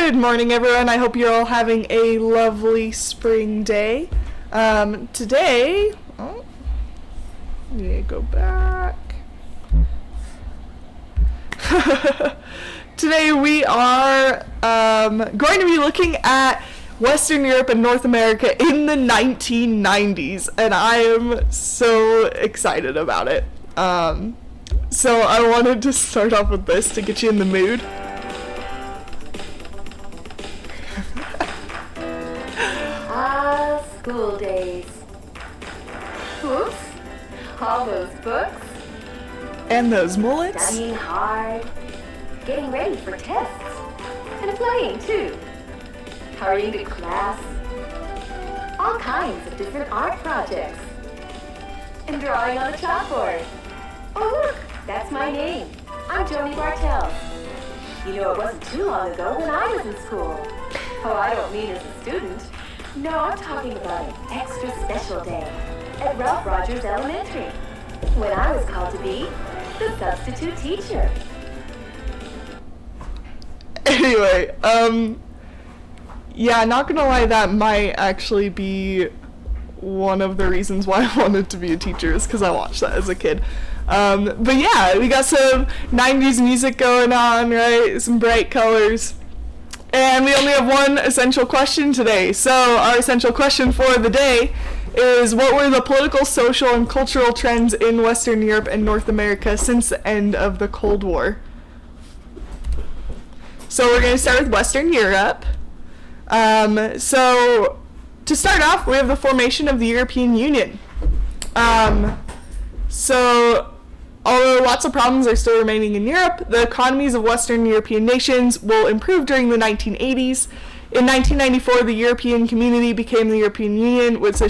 Good morning, everyone. I hope you're all having a lovely spring day. Today, let me go back. Today we are going to be looking at Western Europe and North America in the 1990s, and I am so excited about it. So I wanted to start off with this to get you in the mood. School days. Oops, all those books. And those mullets. Studying hard, getting ready for tests, and playing too. Hurrying to class. All kinds of different art projects. And drawing on the chalkboard. Oh look, that's my name. I'm Joni Bartels. You know, it wasn't too long ago when I was in school. Oh, I don't mean as a student. No, I'm talking about an extra special day at Ralph Rogers Elementary, when I was called to be the substitute teacher. Anyway, yeah, not gonna lie, that might actually be one of the reasons why I wanted to be a teacher, is because I watched that as a kid. But yeah, we got some 90s music going on, right? Some bright colors. And we only have one essential question today. So our essential question for the day is, what were the political, social, and cultural trends in Western Europe and North America since the end of the Cold War? So we're going to start with Western Europe. So to start off, we have the formation of the European Union. So although lots of problems are still remaining in Europe, the economies of Western European nations will improve during the 1980s. In 1994, the European Community became the European Union, which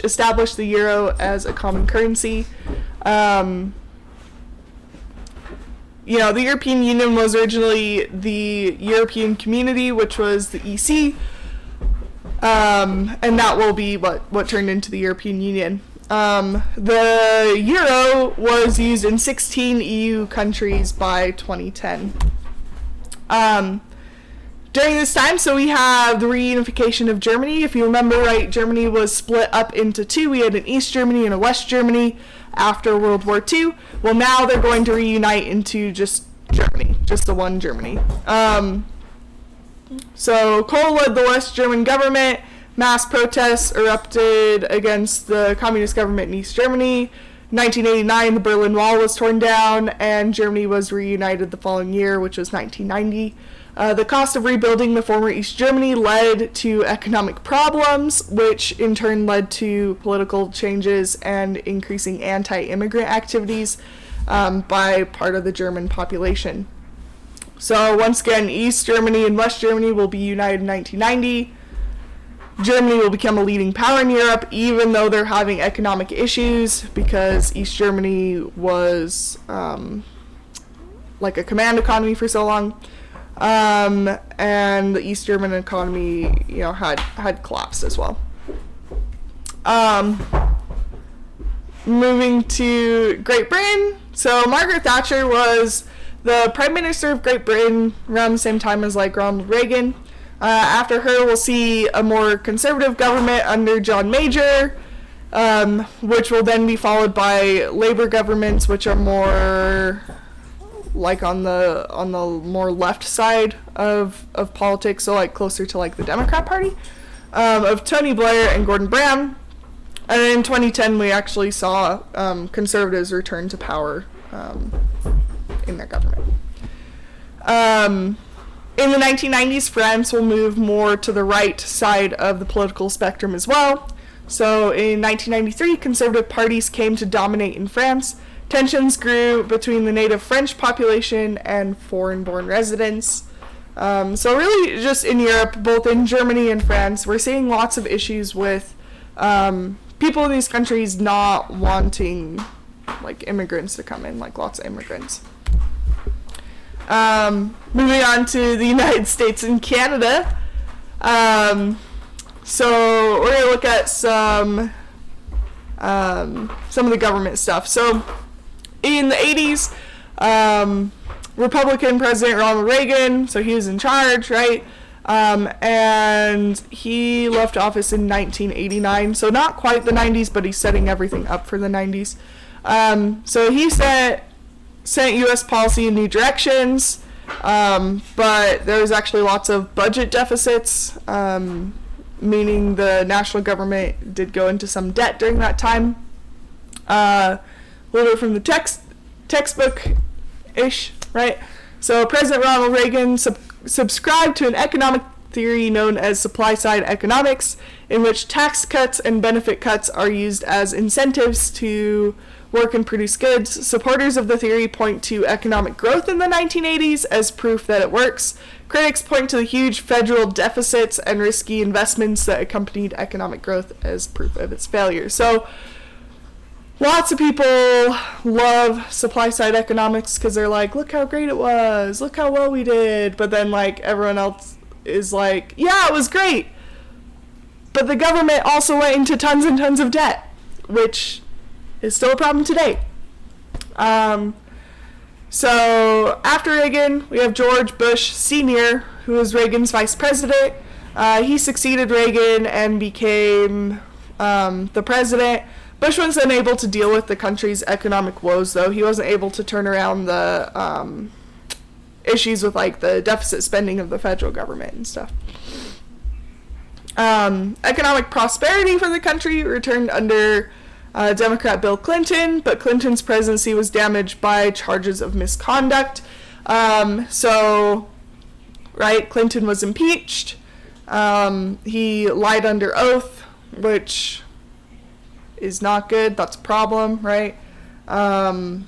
established the euro as a common currency. The European Union was originally the European Community, which was the EC, and that will be what turned into the European Union. The euro was used in 16 EU countries by 2010. During this time, so we have the reunification of Germany. If you remember right, Germany was split up into two. We had an East Germany and a West Germany after World War II. Well, now they're going to reunite into just Germany, just the one Germany. So Kohl led the West German government. Mass protests erupted against the communist government in East Germany. 1989, the Berlin Wall was torn down, and Germany was reunited the following year, which was 1990. The cost of rebuilding the former East Germany led to economic problems, which in turn led to political changes and increasing anti-immigrant activities by part of the German population. So once again, East Germany and West Germany will be united in 1990. Germany will become a leading power in Europe, even though they're having economic issues, because East Germany was like a command economy for so long, and the East German economy, had collapsed as well. Moving to Great Britain, so Margaret Thatcher was the Prime Minister of Great Britain around the same time as Ronald Reagan. After her, we'll see a more conservative government under John Major, which will then be followed by Labour governments, which are more on the more left side of politics, so closer to the Democrat Party, of Tony Blair and Gordon Brown. And in 2010, we actually saw conservatives return to power in their government. In the 1990s, France will move more to the right side of the political spectrum as well. So in 1993, conservative parties came to dominate in France. Tensions grew between the native French population and foreign-born residents. So really just in Europe, both in Germany and France, we're seeing lots of issues with people in these countries not wanting immigrants to come in, lots of immigrants. Moving on to the United States and Canada. So we're going to look at some of the government stuff. So in the 80s, Republican President Ronald Reagan, so he was in charge, right? And he left office in 1989, so not quite the 90s, but he's setting everything up for the 90s. So he sent U.S. policy in new directions, but there was actually lots of budget deficits, meaning the national government did go into some debt during that time. A little bit from the textbook-ish, right? So President Ronald Reagan subscribed to an economic theory known as supply-side economics, in which tax cuts and benefit cuts are used as incentives to work and produce goods. Supporters of the theory point to economic growth in the 1980s as proof that it works. Critics point to the huge federal deficits and risky investments that accompanied economic growth as proof of its failure. So lots of people love supply-side economics because they're like, look how great it was, look how well we did. But then, like, everyone else is like, yeah, it was great. But the government also went into tons and tons of debt, which is still a problem today. So after Reagan, we have George Bush Sr., who was Reagan's vice president. He succeeded Reagan and became the president. Bush was unable to deal with the country's economic woes, though. He wasn't able to turn around the issues with, like, the deficit spending of the federal government and stuff. Economic prosperity for the country returned under Democrat Bill Clinton, but Clinton's presidency was damaged by charges of misconduct. Clinton was impeached. He lied under oath, which is not good. That's a problem, right? The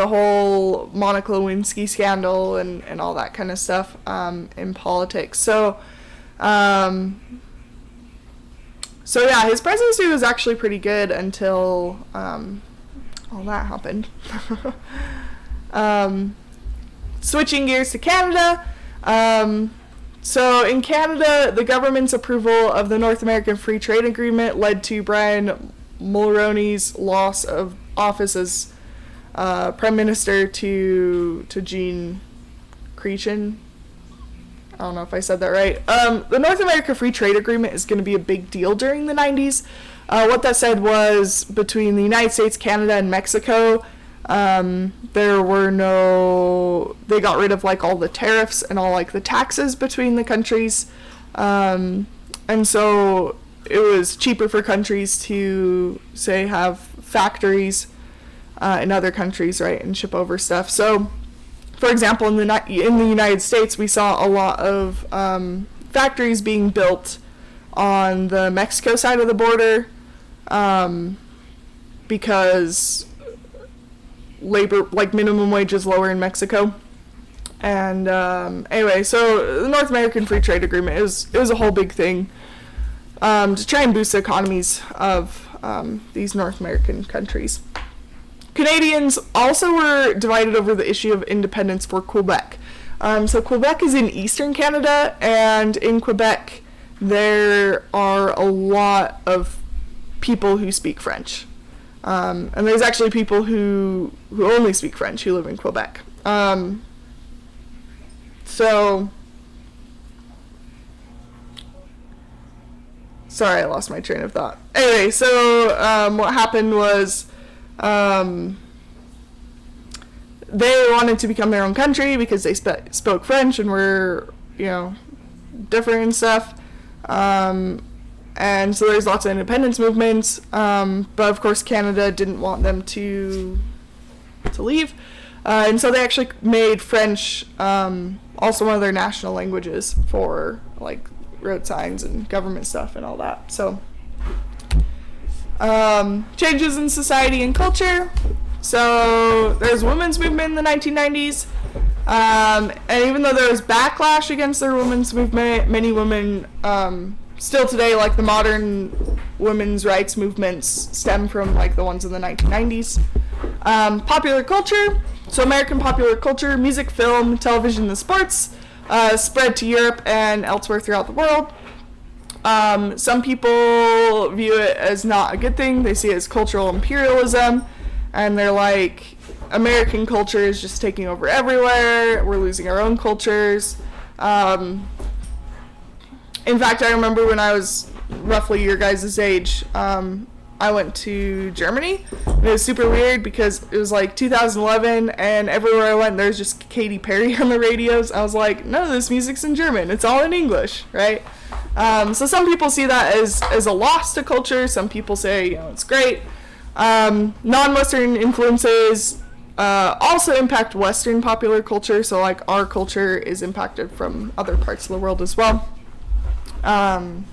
whole Monica Lewinsky scandal and all that kind of stuff in politics. So his presidency was actually pretty good until all that happened. Switching gears to Canada. So in Canada, the government's approval of the North American Free Trade Agreement led to Brian Mulroney's loss of office as Prime Minister to Jean Chrétien. I don't know if I said that right. The North America Free Trade Agreement is going to be a big deal during the 90s. What that said was between the United States, Canada, and Mexico, they got rid of, like, all the tariffs and all, like, the taxes between the countries. And so it was cheaper for countries to, say, have factories in other countries, right, and ship over stuff. So, for example, in the United States, we saw a lot of factories being built on the Mexico side of the border because labor, like, minimum wage is lower in Mexico. And anyway, so the North American Free Trade Agreement, it was a whole big thing to try and boost the economies of these North American countries. Canadians also were divided over the issue of independence for Quebec. So Quebec is in eastern Canada, and in Quebec there are a lot of people who speak French. And there's actually people who only speak French who live in Quebec. Sorry, I lost my train of thought. Anyway, so what happened was they wanted to become their own country because they spoke French and were, different and stuff. And so there's lots of independence movements, but of course Canada didn't want them to leave. And so they actually made French also one of their national languages for, like, road signs and government stuff and all that. So changes in society and culture. So there's women's movement in the 1990s. And even though there was backlash against their women's movement, many women still today, like, the modern women's rights movements stem from, like, the ones in the 1990s. Popular culture. So American popular culture, music, film, television, and sports spread to Europe and elsewhere throughout the world. Some people view it as not a good thing. They see it as cultural imperialism, and they're like, American culture is just taking over everywhere. We're losing our own cultures. In fact, I remember when I was roughly your guys' age, I went to Germany, and it was super weird because it was like 2011, and everywhere I went, there's just Katy Perry on the radios. I was like, no, this music's in German. It's all in English, right? So some people see that as a loss to culture. Some people say, it's great. Non-Western influences also impact Western popular culture, so like our culture is impacted from other parts of the world as well. Right,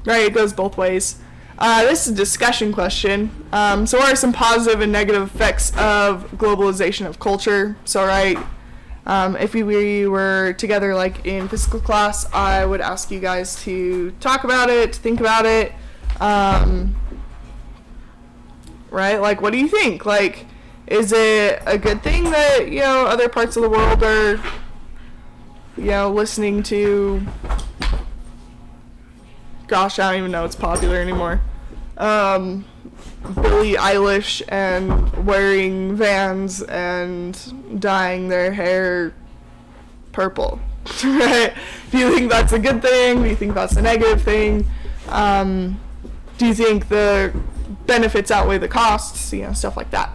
it goes both ways. This is a discussion question. So what are some positive and negative effects of globalization of culture? So right, if we were together like in physical class, I would ask you guys to talk about it, to think about it. Right, like what do you think? Like, is it a good thing that, other parts of the world are, listening to, gosh, I don't even know it's popular anymore. Billie Eilish and wearing Vans and dyeing their hair purple. Right? Do you think that's a good thing? Do you think that's a negative thing? Do you think the benefits outweigh the costs? Stuff like that.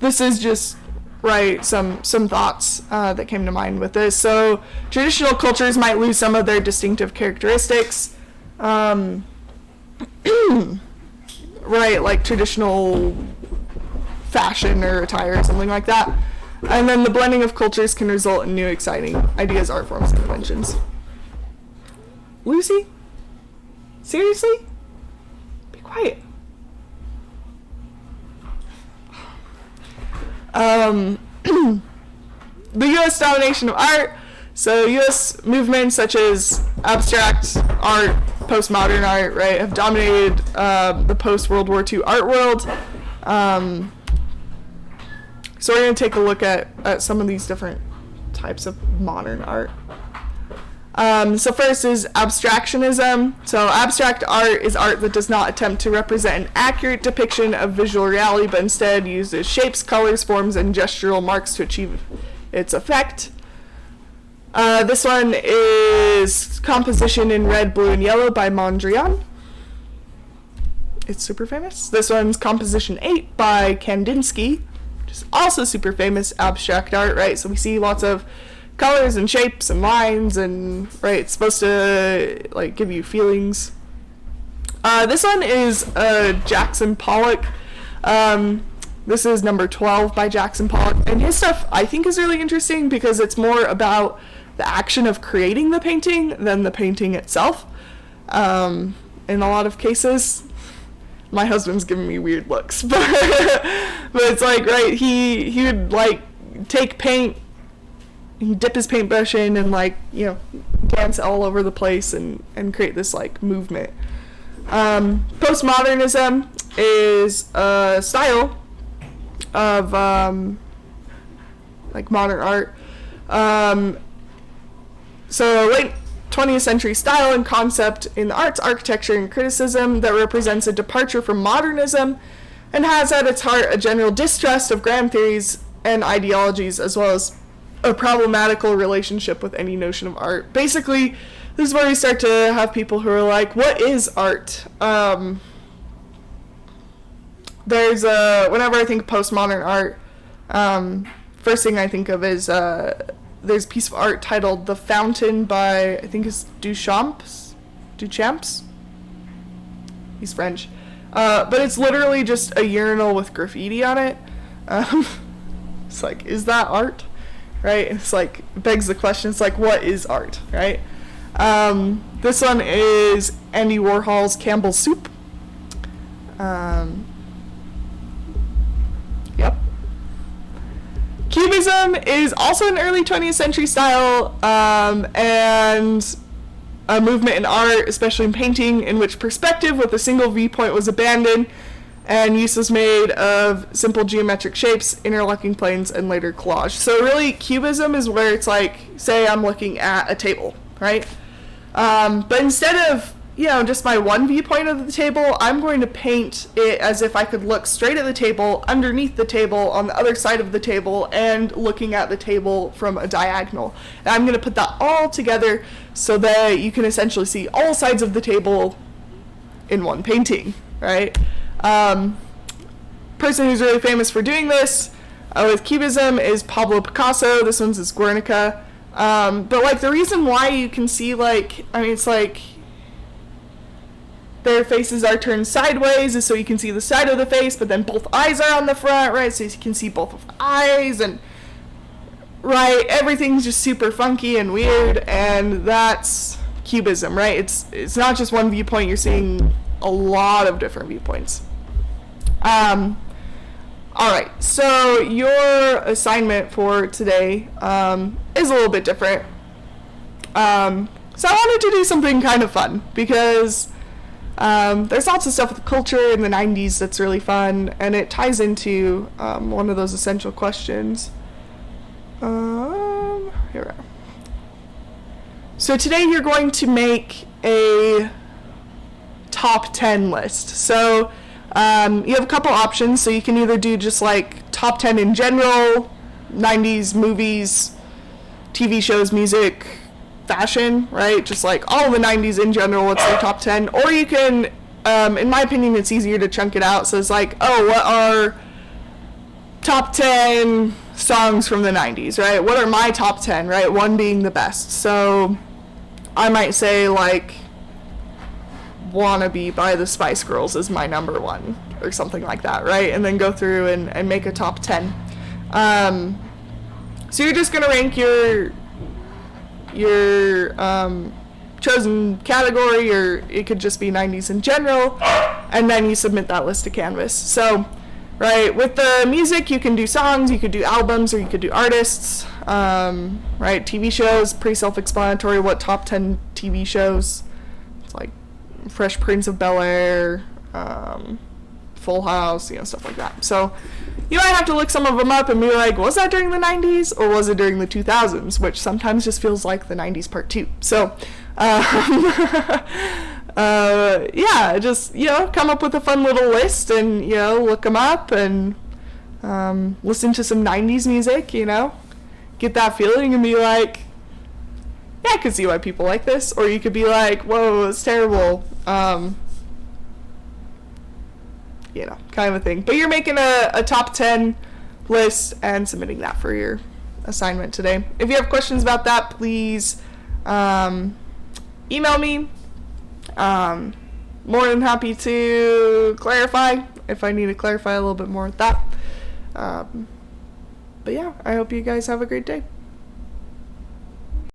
This is just some thoughts that came to mind with this. So traditional cultures might lose some of their distinctive characteristics. Right, like traditional fashion or attire or something like that. And then the blending of cultures can result in new exciting ideas, art forms, and inventions. Lucy? Seriously? Be quiet. The U.S. domination of art. So U.S. movements such as abstract art, postmodern art, right, have dominated the post-World War II art world. So we're going to take a look at some of these different types of modern art. So first is abstractionism. So abstract art is art that does not attempt to represent an accurate depiction of visual reality, but instead uses shapes, colors, forms, and gestural marks to achieve its effect. This one is Composition in Red, Blue, and Yellow by Mondrian. It's super famous. This one's Composition 8 by Kandinsky, which is also super famous abstract art, right? So we see lots of colors and shapes and lines, and right, it's supposed to like give you feelings. This one is Jackson Pollock. This is number 12 by Jackson Pollock, and his stuff I think is really interesting because it's more about the action of creating the painting than the painting itself. In a lot of cases, my husband's giving me weird looks, but it's like, right, he would like take paint, he'd dip his paintbrush in and like, dance all over the place and create this like movement. Postmodernism is a style of like modern art. So late 20th century style and concept in the arts, architecture, and criticism that represents a departure from modernism and has at its heart a general distrust of grand theories and ideologies, as well as a problematical relationship with any notion of art. Basically, this is where you start to have people who are like, what is art? Whenever I think postmodern art, first thing I think of is there's a piece of art titled The Fountain by, I think it's Duchamps? He's French. But it's literally just a urinal with graffiti on it. It's like, is that art? Right? And it's like, begs the question, it's like, what is art? Right? This one is Andy Warhol's Campbell's Soup. Yep. Cubism is also an early 20th century style, and a movement in art, especially in painting, in which perspective with a single viewpoint was abandoned, and use was made of simple geometric shapes, interlocking planes, and later collage. So really, Cubism is where it's like, say I'm looking at a table, right? But instead of just my one viewpoint of the table, I'm going to paint it as if I could look straight at the table, underneath the table, on the other side of the table, and looking at the table from a diagonal. And I'm going to put that all together so that you can essentially see all sides of the table in one painting, right? Person who's really famous for doing this with Cubism is Pablo Picasso. This one's is Guernica. But like the reason why you can see it's like their faces are turned sideways is so you can see the side of the face, but then both eyes are on the front, right? So you can see both of the eyes, and right, everything's just super funky and weird, and that's Cubism, right? It's not just one viewpoint, you're seeing a lot of different viewpoints. Alright, so your assignment for today is a little bit different. So I wanted to do something kind of fun, because there's lots of stuff with culture in the 90s that's really fun, and it ties into one of those essential questions. Here we are. So today you're going to make a top 10 list. So you have a couple options. So you can either do just like top 10 in general, 90s movies, TV shows, music, fashion, right? Just like all the 90s in general, what's their top 10? Or you can, in my opinion, it's easier to chunk it out. So it's like, what are top 10 songs from the 90s, right? What are my top 10, right? One being the best. So I might say like Wannabe by the Spice Girls is my number one, or something like that, right? And then go through and make a top 10. So you're just gonna rank your chosen category, or it could just be 90s in general, and then you submit that list to Canvas. So, right, with the music, you can do songs, you could do albums, or you could do artists, right? TV shows, pretty self-explanatory. What top 10 TV shows? It's like Fresh Prince of Bel-Air, Full House, stuff like that. So you might have to look some of them up and be like, was that during the 90s or was it during the 2000s? Which sometimes just feels like the 90s part 2. So, just, come up with a fun little list and, look them up and listen to some 90s music, get that feeling and be like, yeah, I could see why people like this. Or you could be like, whoa, it's terrible. Kind of a thing. But you're making a top 10 list and submitting that for your assignment today. If you have questions about that, please email me. More than happy to clarify if I need to clarify a little bit more with that. But yeah, I hope you guys have a great day.